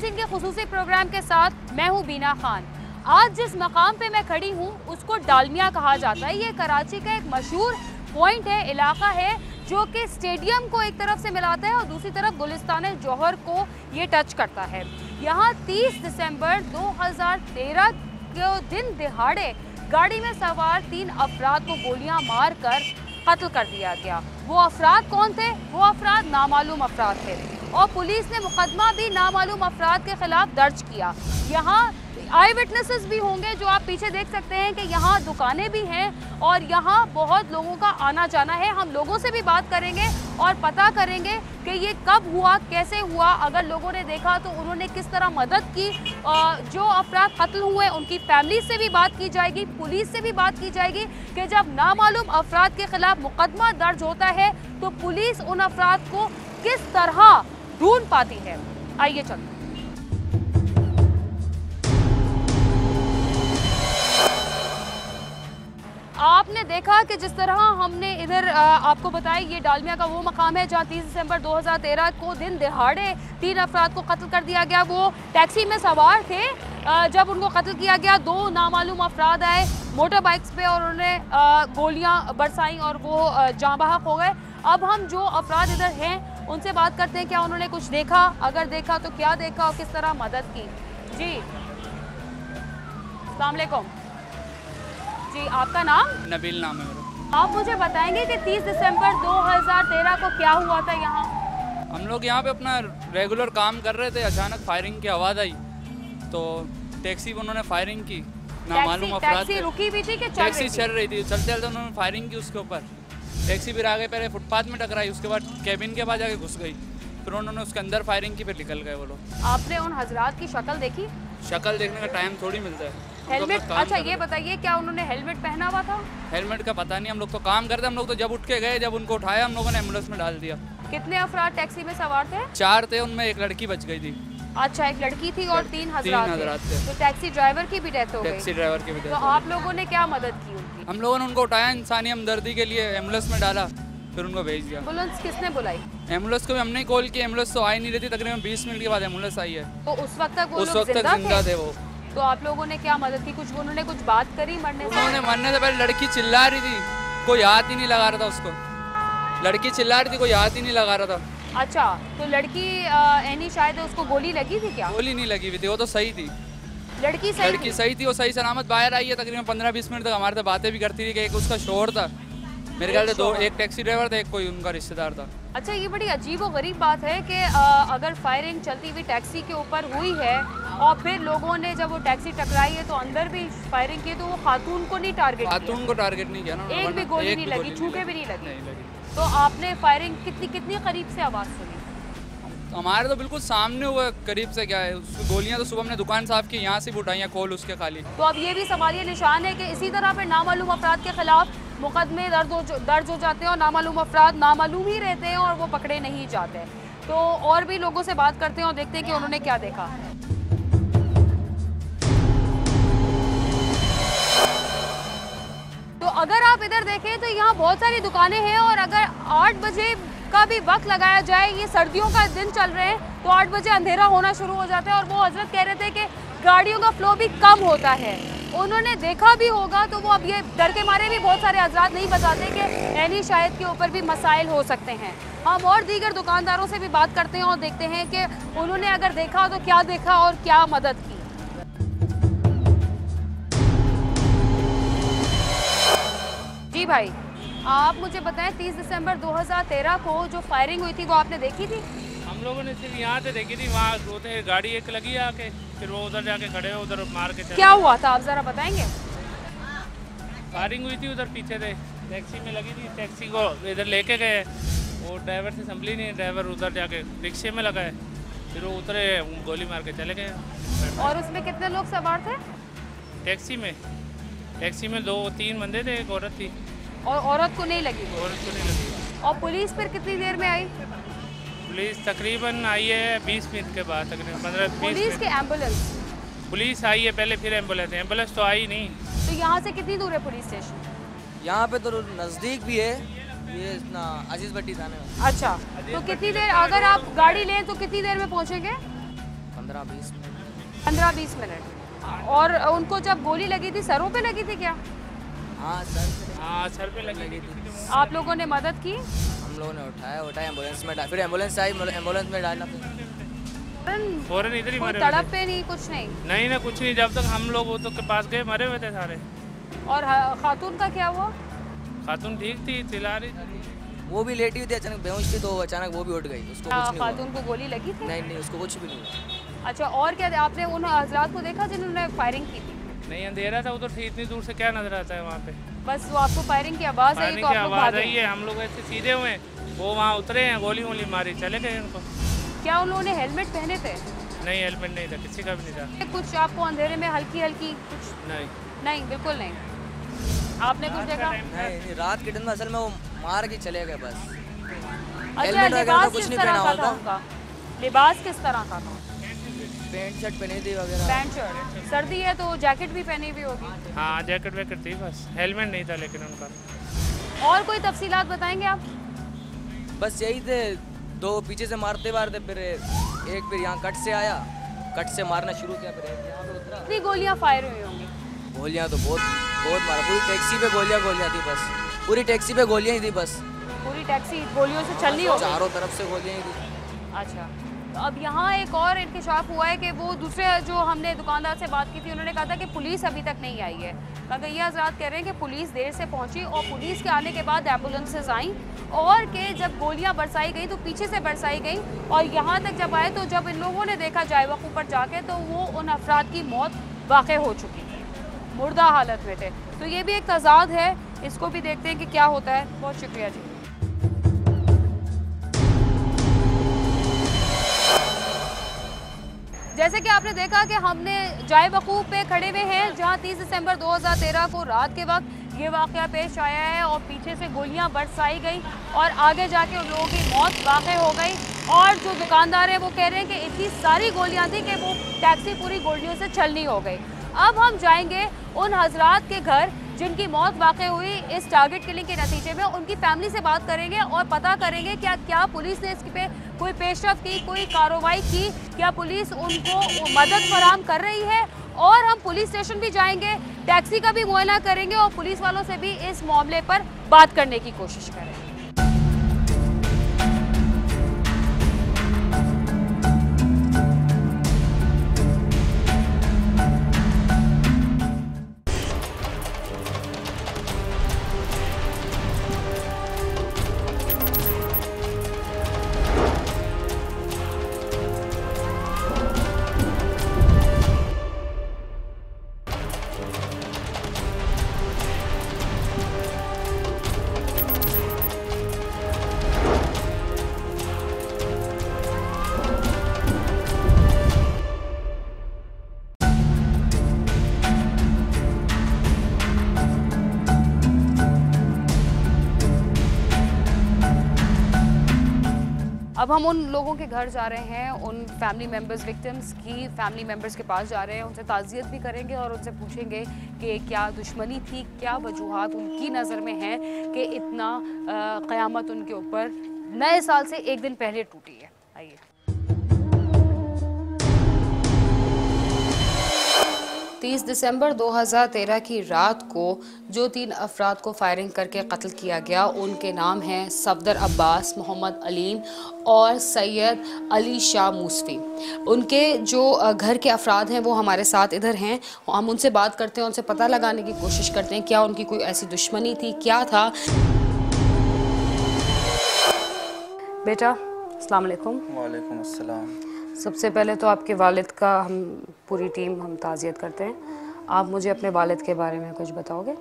Magazine के खुसूसी programme के साथ मैं हूँ बीना खान। आज जिस मकाम पे मैं खड़ी हूँ उसको डालमिया कहा जाता है। ये कराची का एक मशहूर पॉइंट है, इलाका है जो कि स्टेडियम को एक तरफ से मिलाता है और दूसरी तरफ गुलिस्तान जौहर को ये टच करता है। यहाँ 30 दिसंबर 2013 के दिन दिहाड़े गाड़ी में सवार 3 अफराद को गोलियां मारकर कत्ल कर दिया गया। वो अफराद कौन थे? वो अफराद नामालूम अफराद थे और पुलिस ने मुकदमा भी नामालूम अफराद के खिलाफ दर्ज किया। यहाँ आई विटनेसेस भी होंगे जो आप पीछे देख सकते हैं कि यहाँ दुकानें भी हैं और यहाँ बहुत लोगों का आना जाना है। हम लोगों से भी बात करेंगे और पता करेंगे कि ये कब हुआ, कैसे हुआ, अगर लोगों ने देखा तो उन्होंने किस तरह मदद की। जो अफराद कत्ल हुए उनकी फैमिली से भी बात की जाएगी, पुलिस से भी बात की जाएगी कि जब नामालूम अफराद के खिलाफ मुकदमा दर्ज होता है तो पुलिस उन अफराद को किस तरह ढूंढ पाती है। आइए चलते। आपने देखा कि जिस तरह हमने इधर आपको बताया, ये डालमिया का वो मकाम है जहाँ 30 दिसंबर 2013 को दिन दिहाड़े 3 अफराद को कत्ल कर दिया गया। वो टैक्सी में सवार थे। जब उनको कत्ल किया गया 2 नामालूम अफराद आए मोटर बाइक्स पे और उन्होंने गोलियां बरसाई और वो जाँ बहक हो गए। अब हम जो अफराद इधर हैं उनसे बात करते हैं, क्या उन्होंने कुछ देखा, अगर देखा तो क्या देखा और किस तरह मदद की। जी अस्सलाम वालेकुम। जी आपका नाम? नबील नाम है मेरा। आप मुझे बताएंगे कि 30 दिसंबर 2013 को क्या हुआ था यहाँ? हम लोग यहाँ पे अपना रेगुलर काम कर रहे थे, अचानक फायरिंग की आवाज़ आई तो टैक्सी पर उन्होंने फायरिंग की। नामालूम अफराद। टैक्सी रुकी भी थी कि टैक्सी चल रही थी, चलते चलते उन्होंने फायरिंग की उसके ऊपर। टैक्सी फिर आगे पहले फुटपाथ में टकराई, उसके बाद कैबिन के पास जाके घुस गई, फिर उन्होंने उसके अंदर फायरिंग की, फिर निकल गए वो लोग। आपने उन हजरात की शक्ल देखी? शक्ल देखने का टाइम थोड़ी मिलता है। हेलमेट, अच्छा ये बताइए क्या उन्होंने हेलमेट पहना हुआ था? हेलमेट का पता नहीं, हम लोग तो काम करते, हम लोग तो जब उठ के गए, जब उनको उठाया हम लोगों ने एम्बुलेंस में डाल दिया। कितने अफराद टैक्सी में सवार थे? 4 थे, उनमें एक लड़की बच गई थी। अच्छा, एक लड़की थी और 3 हजरात थे। तो टैक्सी ड्राइवर की भी डेथ हो गई। टैक्सी ड्राइवर की भी डेथ। तो आप लोगों ने क्या मदद की उनकी? हम लोगों ने उनको उठाया, इंसानी हमदर्दी के लिए एम्बुलेंस में डाला, फिर उनको भेज दिया। एम्बुलेंस किसने बुलाई? एम्बुलेंस को भी हमने कॉल किया, एम्बुलेंस तो आई नहीं रही थी, तकरीबन 20 मिनट के बाद एम्बुलेंस आई है। तो उस वक्त तक वो लोग जिंदा थे वो? तो आप लोगों ने क्या मदद की? कुछ उन्होंने कुछ बात करी मरने से? उन्होंने मरने से पहले लड़की चिल्ला रही थी, कोई हाथ ही नहीं लगा रहा था उसको। लड़की चिल्ला रही थी, कोई हाथ ही नहीं लगा रहा था। अच्छा, तो लड़की एनी शायद उसको गोली लगी थी क्या? गोली नहीं लगी हुई थी, वो तो सही थी। लड़की सही थी, वो सही सलामत बाहर आई है। तकरीबन 15-20 मिनट तक हमारे से बातें भी करती रही कि एक उसका शोर था, मेरे ख्याल से एक टैक्सी ड्राइवर था, एक कोई उनका रिश्तेदार था। अच्छा, ये बड़ी अजीब और गरीब बात है कि अगर फायरिंग चलती हुई टैक्सी के ऊपर हुई है और फिर लोगों ने जब वो टैक्सी टकराई है तो अंदर भी फायरिंग की, तो वो खातून को नहीं टारगेट किया? खातून को टारगेट नहीं किया ना, एक भी गोली नहीं लगी, छूटे भी नहीं लगी। तो आपने फायरिंग कितनी करीब से आवाज़ सुनी? हमारे तो बिल्कुल सामने हुआ, करीब से क्या है, गोलियां तो सुबह हमने दुकान साफ की, यहाँ से भी उठाई खोल उसके खाली। तो अब ये भी सवालिया निशान है कि इसी तरह पे नामालूम अफराद के खिलाफ मुकदमे दर्ज हो जाते हैं और नामालूम अफराद नामालूम ही रहते हैं और वो पकड़े नहीं जाते। तो और भी लोगों से बात करते हैं और देखते हैं कि उन्होंने क्या देखा। तो अगर आप इधर देखें तो यहाँ बहुत सारी दुकानें हैं और अगर 8 बजे का भी वक्त लगाया जाए, ये सर्दियों का दिन चल रहे हैं, तो 8 बजे अंधेरा होना शुरू हो जाता है। और वो हजरत कह रहे थे कि गाड़ियों का फ्लो भी कम होता है। उन्होंने देखा भी होगा तो वो अब ये डर के मारे भी बहुत सारे हजरात नहीं बताते कि एनी शायद के ऊपर भी मसाइल हो सकते हैं। हम और दीगर दुकानदारों से भी बात करते हैं और देखते हैं कि उन्होंने अगर देखा तो क्या देखा और क्या मदद की। जी भाई, आप मुझे बताएं 30 दिसंबर 2013 को जो फायरिंग हुई थी वो आपने देखी थी? हम लोगों ने सिर्फ यहाँ से देखी थी, वहाँ रोते गाड़ी एक लगी आके, फिर वो उधर जाके खड़े हो, उधर मार के चले। क्या हुआ था आप जरा बताएंगे? फायरिंग हुई थी उधर पीछे से, टैक्सी में लगी थी, टैक्सी को इधर लेके गए, वो ड्राइवर से संभली नहीं, ड्राइवर उधर जाके रिक्शे में लगाए, फिर वो उतरे, गोली मार के चले गए। और उसमें कितने लोग सवार थे? टैक्सी में 2-3 बंदे थे, एक औरत थी। और औरत को नहीं लगी? औरत को नहीं लगी। और पुलिस फिर कितनी देर में आई? पुलिस तकरीबन आई है 20 मिनट के बाद, तकरीबन 15-20 मिनट। पुलिस के एम्बुलेंस? पुलिस आई है पहले, फिर एम्बुलेंस तो आई नहीं। तो यहाँ से कितनी दूर है पुलिस स्टेशन? यहाँ पे तो नज़दीक भी है, ये इतना अजीज भट्टी थाने में। अच्छा, तो कितनी देर, अगर आप गाड़ी लें तो कितनी देर में पहुँचेंगे? 15-20 मिनट। 15-20 मिनट। और उनको जब गोली लगी थी सरों पे लगी थी क्या? हाँ सर पे लगी थी। आप लोगों ने मदद की? हम लोगों ने उठाया एम्बुलेंस में फिर एम्बुलेंस आई, एम्बुलेंस में डाला। फौरन इधर ही कोई मरे तड़प पे नहीं, कुछ नहीं? नहीं ना, कुछ नहीं। जब तक हम लोग वो तो के पास गए मरे हुए थे सारे। और खातून का क्या हुआ? खातून ठीक थी, चिल्ला रही थी। वो भी लेटी हुई थी, अचानक बेहोश थी तो अचानक वो भी उठ गई, उसको कुछ नहीं हुआ। खातून को गोली लगी थी? नहीं उसको कुछ भी नहीं हुआ। अच्छा, और क्या आपने उन हजरात को देखा जिन्होंने फायरिंग की थी? नहीं, अंधेरा था उधर, थी इतनी दूर से क्या नजर आता है वहाँ पे। बस वो आपको फायरिंग की आवाज़ आई तो आप लोग आवाज़ भागे? आई है, हम लोग ऐसे सीधे हुए हैं, वो वहाँ उतरे हैं, गोली वोली मारी, चले गए उनको। क्या उन लोगों ने हेलमेट पहने थे? नहीं, हेलमेट नहीं था, किसी का भी नहीं था। कुछ आपको अंधेरे में हल्की हल्की कुछ? नहीं, बिल्कुल नहीं। आपने कुछ देखा? नहीं, रात के टाइम में असल में वो मार के चले गए बस। अच्छा, हेलमेट वगैरह लिबास तो कुछ किस नहीं तरह पहना का होता। था उनका? लिबास किस तरह का था? पैंट शर्ट पहनी थी वगैरह। Pant shirt. सर्दी है तो जैकेट भी पहनी हुई होगी? हाँ, जैकेट वैकेट थी, बस हेलमेट नहीं था लेकिन उनका। और कोई तफसीलात बताएंगे आप? बस यही थे, दो पीछे से मारते फिर एक फिर यहाँ कट से आया, कट से मारना शुरू किया, फिर एक यहाँ पे उतरा। कितनी गोलियां फायर हुई होंगी? गोलियाँ तो बहुत मारा, पूरी टैक्सी पे गोलियाँ थी बस, पूरी टैक्सी पे गोलियाँ ही थी बस। पूरी टैक्सी गोलियों से चलनी होगी? चारों तरफ से गोलियाँ ही थी। अच्छा, तो अब यहाँ एक और इंकशाफ हुआ है कि वो दूसरे जो हमने दुकानदार से बात की थी, उन्होंने कहा था कि पुलिस अभी तक नहीं आई है। मगर ये हजरात कह रहे हैं कि पुलिस देर से पहुंची और पुलिस के आने के बाद एम्बुलेंसेज आई और कि जब गोलियां बरसाई गई तो पीछे से बरसाई गई और यहाँ तक जब आए तो जब इन लोगों ने देखा जाए वक्त पर जाके तो वो उन अफराद की मौत वाक़ई हो चुकी थी, मुर्दा हालत में थे। तो ये भी एक तजाद है, इसको भी देखते हैं कि क्या होता है। बहुत शुक्रिया जी। जैसे कि आपने देखा कि हमने जाए वकूफ़ पे खड़े हुए हैं जहां 30 दिसंबर 2013 को रात के वक्त ये वाक़या पेश आया है और पीछे से गोलियां बरसाई गई और आगे जाके उन लोगों की मौत वाक़ई हो गई। और जो दुकानदार है वो कह रहे हैं कि इतनी सारी गोलियां थी कि वो टैक्सी पूरी गोलियों से छलनी हो गई। अब हम जाएंगे उन हजरात के घर जिनकी मौत वाक़ई हुई इस टारगेट किलिंग के नतीजे में, उनकी फैमिली से बात करेंगे और पता करेंगे क्या पुलिस ने इसके पे कोई पेशरफ्त की, कोई कार्रवाई की, क्या पुलिस उनको मदद फराहम कर रही है। और हम पुलिस स्टेशन भी जाएंगे, टैक्सी का भी मुआयना करेंगे और पुलिस वालों से भी इस मामले पर बात करने की कोशिश करेंगे। अब हम उन लोगों के घर जा रहे हैं, उन फैमिली मेम्बर्स, विक्टिम्स की फैमिली मेम्बर्स के पास जा रहे हैं, उनसे ताज़ियत भी करेंगे और उनसे पूछेंगे कि क्या दुश्मनी थी, क्या वजूहात उनकी नज़र में हैं कि इतना क़यामत उनके ऊपर नए साल से एक दिन पहले टूटी है। आइए। 30 दिसंबर 2013 की रात को जो 3 अफराद को फायरिंग करके कत्ल किया गया उनके नाम हैं सफदर अब्बास, मोहम्मद अलीम और सैयद अली शाह मूसवी। उनके जो घर के अफराद हैं वो हमारे साथ इधर हैं, हम उनसे बात करते हैं, उनसे पता लगाने की कोशिश करते हैं क्या उनकी कोई ऐसी दुश्मनी थी, क्या था। बेटा अस्सलाम वालेकुम। वालेकुम अस्सलाम। सबसे पहले तो आपके वालिद का हम पूरी टीम हम ताज़ियत करते हैं। आप मुझे अपने वालिद के बारे में कुछ बताओगे?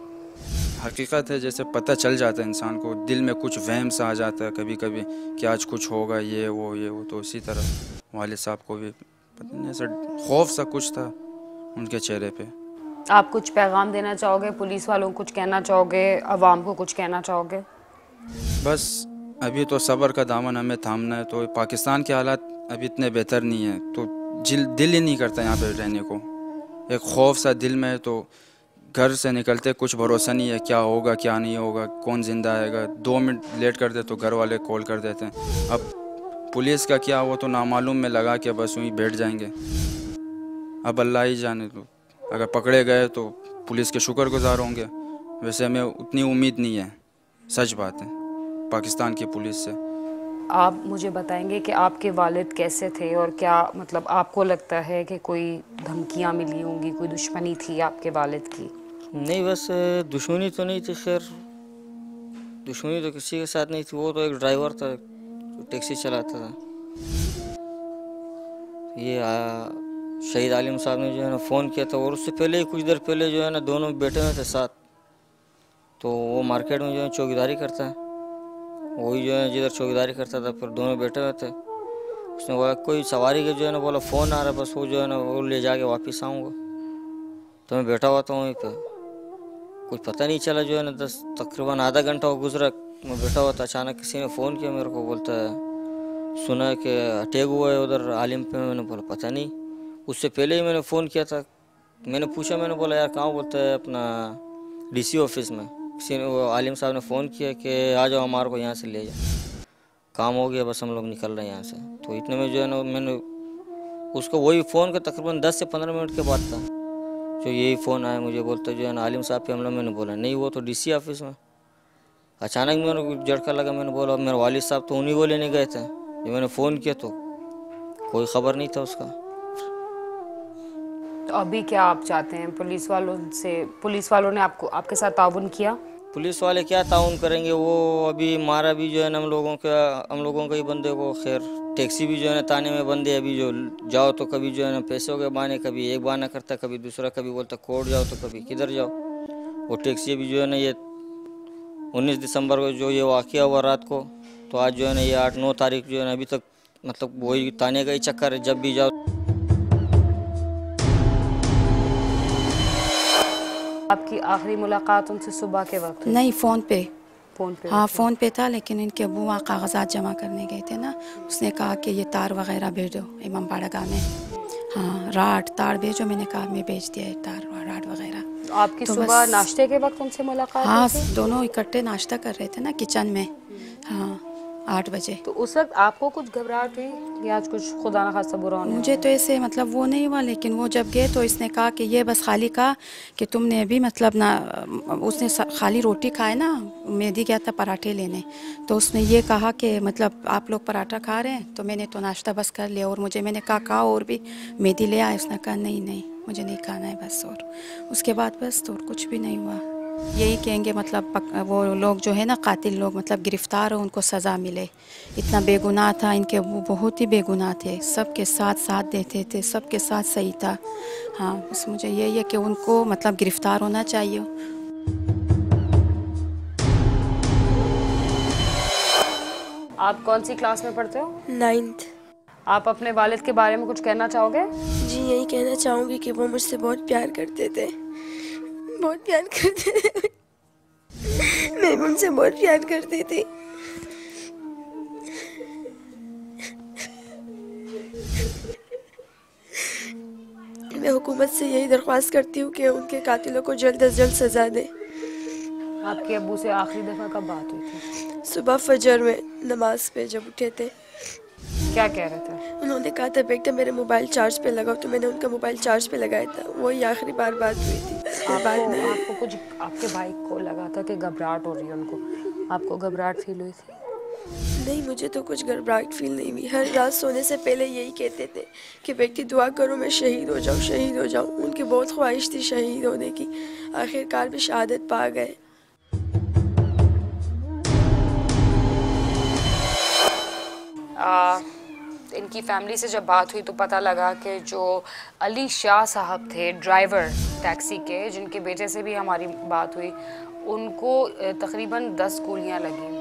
हकीकत है, जैसे पता चल जाता है इंसान को, दिल में कुछ वहम सा आ जाता है कभी कभी कि आज कुछ होगा, ये वो। तो इसी तरह वालिद साहब को भी पता नहीं, ऐसा खौफ सा कुछ था उनके चेहरे पे। आप कुछ पैगाम देना चाहोगे पुलिस वालों को, कुछ कहना चाहोगे अवाम को, कुछ कहना चाहोगे? बस अभी तो सब्र का दामन हमें थामना है। तो पाकिस्तान के हालात अभी इतने बेहतर नहीं है, तो दिल ही नहीं करता यहाँ पे रहने को। एक खौफ सा दिल में है, तो घर से निकलते कुछ भरोसा नहीं है क्या होगा क्या नहीं होगा, कौन ज़िंदा आएगा। 2 मिनट लेट कर दे तो घर वाले कॉल कर देते हैं। अब पुलिस का क्या वो तो नामालूम में लगा के बस वहीं बैठ जाएंगे। अब अल्लाह ही जाने। तो अगर पकड़े गए तो पुलिस के शुक्रगुजार होंगे, वैसे हमें उतनी उम्मीद नहीं है, सच बात है, पाकिस्तान की पुलिस से। आप मुझे बताएंगे कि आपके वालिद कैसे थे और क्या मतलब आपको लगता है कि कोई धमकियां मिली होंगी, कोई दुश्मनी थी आपके वालिद की? नहीं, बस दुश्मनी तो नहीं थी, खैर दुश्मनी तो किसी के साथ नहीं थी। वो तो एक ड्राइवर था, टैक्सी चलाता था। ये शहीद आलिम साहब ने जो है ना फ़ोन किया था, और उससे पहले ही कुछ देर पहले जो है ना दोनों बैठे हुए थे साथ। तो वो मार्केट में जो है चौकीदारी करता है, वही जो है जिधर चौकीदारी करता था, फिर दोनों बैठे हुए थे। उसने बोला कोई सवारी के जो है ना बोला फ़ोन आ रहा है, बस वो जो है ना वो ले जाके वापस आऊँगा। तो मैं बैठा हुआ था वहीं पे, कुछ पता नहीं चला जो है ना तकरीबन आधा घंटा हो गुजरा, मैं बैठा हुआ था। अचानक किसी ने फ़ोन किया मेरे को, बोलता है सुना कि अटैक हुआ है उधर आलिम पे। मैंने बोला पता नहीं, उससे पहले ही मैंने फ़ोन किया था। मैंने पूछा, मैंने बोला यार कहाँ? बोलता है अपना डीसी ऑफिस में। किसी ने, वो आलिम साहब ने फ़ोन किया कि आ जाओ हमारे को यहाँ से ले जाओ, काम हो गया, बस हम लोग निकल रहे हैं यहाँ से। तो इतने में जो है ना मैंने उसको वही फ़ोन का तकरीबन 10 से 15 मिनट के बाद था जो यही फ़ोन आया मुझे, बोलता जो है ना आलिम साहब पे हमला। मैंने बोला नहीं, वो तो डीसी ऑफिस में। अचानक मेरे को झटका लगा। मैंने बोला मेरे वालिद साहब तो उन्हीं को लेने गए थे। जब मैंने फ़ोन किया तो कोई ख़बर नहीं था उसका। तो अभी क्या आप चाहते हैं? पुलिस वालों ने आपके साथ ताउन किया? पुलिस वाले क्या ताउन करेंगे, वो अभी मारा भी जो है ना हम लोगों का ही बंदे को। खैर टैक्सी भी जो है ना ताने में बंदे, अभी जो जाओ तो कभी जो है ना पैसों के बहाने, कभी एक बहाना करता, कभी दूसरा, कभी बोलता कोर्ट जाओ तो कभी किधर जाओ। वो टैक्सी भी जो है ना ये 19 दिसंबर को जो ये वाक़या हुआ रात को, तो आज जो है ना ये 8-9 तारीख जो है ना अभी तक मतलब वही ताने का ही चक्कर है, जब भी जाओ। आपकी आखिरी मुलाकात उनसे सुबह के वक्त? नहीं, फ़ोन पे। हाँ, फ़ोन पे था, लेकिन इनके अब्बू वहाँ कागजात जमा करने गए थे ना, उसने कहा कि ये तार वगैरह भेजो इमाम बाड़ागाह में। हाँ, राड तार भेजो, मैंने कहा मैं भेज दिया है तार राड वगैरह। आपकी तो सुबह नाश्ते के वक्त उनसे मुलाकात? हाँ, दोनों इकट्ठे नाश्ता कर रहे थे ना किचन में। हाँ, 8 बजे। तो उस वक्त आपको कुछ घबराहट हुई या आज कुछ खुदा न खास्ता बुरा होने? मुझे तो ऐसे मतलब वो नहीं हुआ, लेकिन वो जब गए तो इसने कहा कि ये बस खाली कहा कि तुमने अभी मतलब ना, उसने खाली रोटी खाए ना, मेहदी गया था पराठे लेने, तो उसने ये कहा कि मतलब आप लोग पराठा खा रहे हैं, तो मैंने तो नाश्ता बस कर लिया। और मैंने कहा और भी मेहदी ले आए? उसने कहा नहीं मुझे नहीं खाना है बस। और उसके बाद बस तो कुछ भी नहीं हुआ। यही कहेंगे मतलब वो लोग जो है ना कातिल लोग मतलब गिरफ़्तार हो, उनको सज़ा मिले। इतना बेगुनाह था, इनके वो बहुत ही बेगुनाह थे, सबके साथ देते थे, सबके साथ सही था। हाँ, बस मुझे यही है कि उनको मतलब गिरफ़्तार होना चाहिए। आप कौन सी क्लास में पढ़ते हो? 9th। आप अपने वालिद के बारे में कुछ कहना चाहोगे? जी, यही कहना चाहूँगी कि वो मुझसे बहुत प्यार करते थे, बहुत प्यार करते थे। मैं उनसे बहुत प्यार करती थी। मैं हुकूमत से यही दरख्वास्त करती हूँ कि उनके कातिलों को जल्द अज जल्द सज़ा दें। आपके अब्बू से आखिरी दफ़ा कब बात हुई थी? सुबह फजर में नमाज पे जब उठे थे। क्या कह रहे थे? उन्होंने कहा था बेटा मेरे मोबाइल चार्ज पे लगाओ, तो मैंने उनका मोबाइल चार्ज पे लगाया था। वही आखिरी बार बात हुई थी। आपको कुछ आपके भाई को लगा था कि घबराहट हो रही है उनको? आपको घबराहट फील हुई थी? नहीं, मुझे तो कुछ घबराहट फील नहीं हुई। हर रात सोने से पहले यही कहते थे कि बेटी दुआ करो मैं शहीद हो जाऊँ, शहीद हो जाऊँ। उनकी बहुत ख्वाहिश थी शहीद होने की, आखिरकार भी शहादत पा गए। इनकी फैमिली से जब बात हुई तो पता लगा कि जो अली शाह साहब थे ड्राइवर टैक्सी के, जिनके बेटे से भी हमारी बात हुई, उनको तकरीबन 10 गोलियां लगी।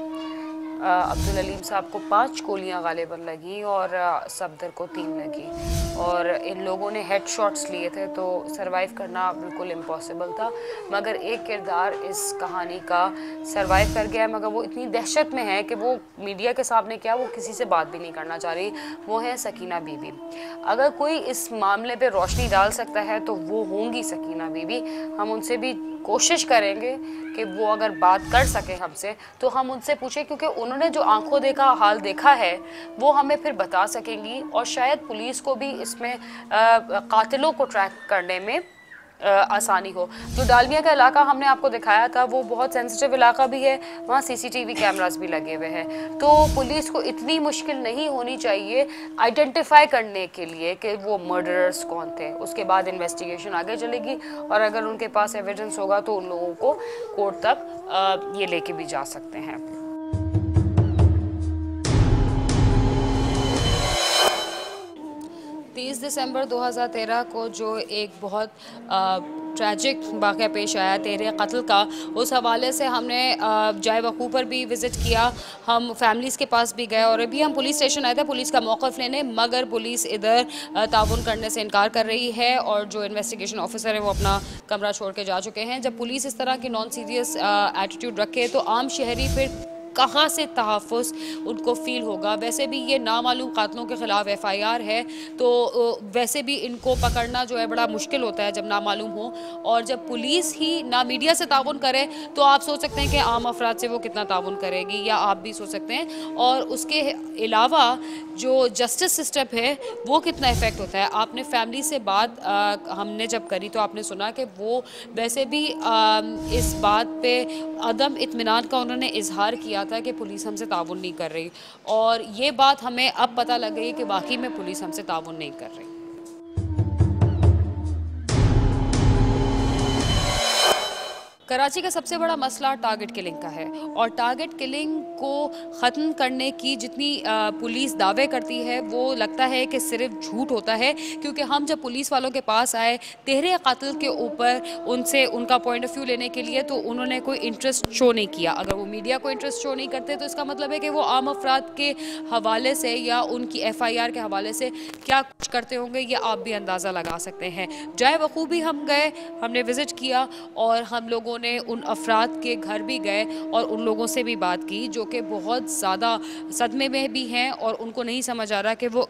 अब्दुल अलीम साहब को 5 गोलियां गालिबन लगी और सफदर को 3 लगी। और इन लोगों ने हेड शॉट्स लिए थे, तो सरवाइव करना बिल्कुल इम्पॉसिबल था। मगर एक किरदार इस कहानी का सरवाइव कर गया, मगर वो इतनी दहशत में है कि वो मीडिया के सामने क्या, वो किसी से बात भी नहीं करना चाह रही। वो है सकीना बीबी। अगर कोई इस मामले पे रोशनी डाल सकता है तो वो होंगी सकीना बीबी। हम उनसे भी कोशिश करेंगे कि वो अगर बात कर सके हमसे तो हम उनसे पूछें, क्योंकि उन्होंने जो आंखों देखा हाल देखा है वो हमें फिर बता सकेंगी और शायद पुलिस को भी इसमें कातिलों को ट्रैक करने में आसानी हो। जो डालमिया का इलाका हमने आपको दिखाया था वो बहुत सेंसिटिव इलाका भी है, वहाँ सीसीटीवी कैमरास भी लगे हुए हैं, तो पुलिस को इतनी मुश्किल नहीं होनी चाहिए आइडेंटिफाई करने के लिए कि वो मर्डरर्स कौन थे। उसके बाद इन्वेस्टिगेशन आगे चलेगी और अगर उनके पास एविडेंस होगा तो उन लोगों को कोर्ट तक ये लेके भी जा सकते हैं। दिसंबर 2013 को जो एक बहुत ट्रैजिक वाक़या पेश आया तेरे कत्ल का, उस हवाले से हमने जाए वकूफ़ पर भी विज़िट किया, हम फैमिलीज़ के पास भी गए और अभी हम पुलिस स्टेशन आए थे पुलिस का मौक़िफ़ लेने, मगर पुलिस इधर ताउन करने से इनकार कर रही है और जो इन्वेस्टिगेशन ऑफिसर है वो अपना कमरा छोड़ के जा चुके हैं। जब पुलिस इस तरह की नॉन सीरियस एटीट्यूड रखे तो आम शहरी फिर कहाँ से तहफ़्फ़ुज़ उनको फ़ील होगा। वैसे भी ये नामालूम कातलों के ख़िलाफ़ FIR है तो वैसे भी इनको पकड़ना जो है बड़ा मुश्किल होता है जब नामालूम हो, और जब पुलिस ही ना मीडिया से ताउन करे तो आप सोच सकते हैं कि आम अफराद से वो कितना ताउन करेगी, या आप भी सोच सकते हैं। और उसके अलावा जो जस्टिस सिस्टम है वो कितना इफ़ेक्ट होता है। आपने फैमिली से बात हमने जब करी तो आपने सुना कि वो वैसे भी इस बात पे अदम इत्मीनान का उन्होंने इजहार किया था कि पुलिस हमसे ताउन नहीं कर रही, और ये बात हमें अब पता लग गई कि वाकई में पुलिस हमसे ताउन नहीं कर रही। कराची का सबसे बड़ा मसला टारगेट किलिंग का है और टारगेट किलिंग को ख़त्म करने की जितनी पुलिस दावे करती है वो लगता है कि सिर्फ झूठ होता है, क्योंकि हम जब पुलिस वालों के पास आए तेहरे कातिल के ऊपर उनसे उनका पॉइंट ऑफ व्यू लेने के लिए तो उन्होंने कोई इंटरेस्ट शो नहीं किया। अगर वो मीडिया को इंटरेस्ट शो नहीं करते तो इसका मतलब है कि वो आम अफराद के हवाले से या उनकी FIR के हवाले से क्या कुछ करते होंगे ये आप भी अंदाज़ा लगा सकते हैं। जाए वकूफ़ भी हम गए, हमने विज़िट किया और हम लोगों ने उन अफराद के घर भी गए और उन लोगों से भी बात की जो कि बहुत ज़्यादा सदमे में भी हैं और उनको नहीं समझ आ रहा कि वो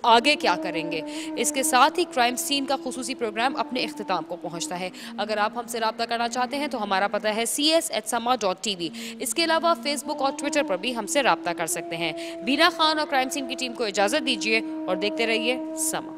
आगे क्या करेंगे। इसके साथ ही क्राइम सीन का खुसूसी प्रोग्राम अपने इख्तिताम को पहुंचता है। अगर आप हमसे रब्ता करना चाहते हैं तो हमारा पता है cs@sama.tv। इसके अलावा फेसबुक और ट्विटर पर भी हमसे रब्ता कर सकते हैं। बीना खान और क्राइम सीन की टीम को इजाज़त दीजिए और देखते रहिए समा।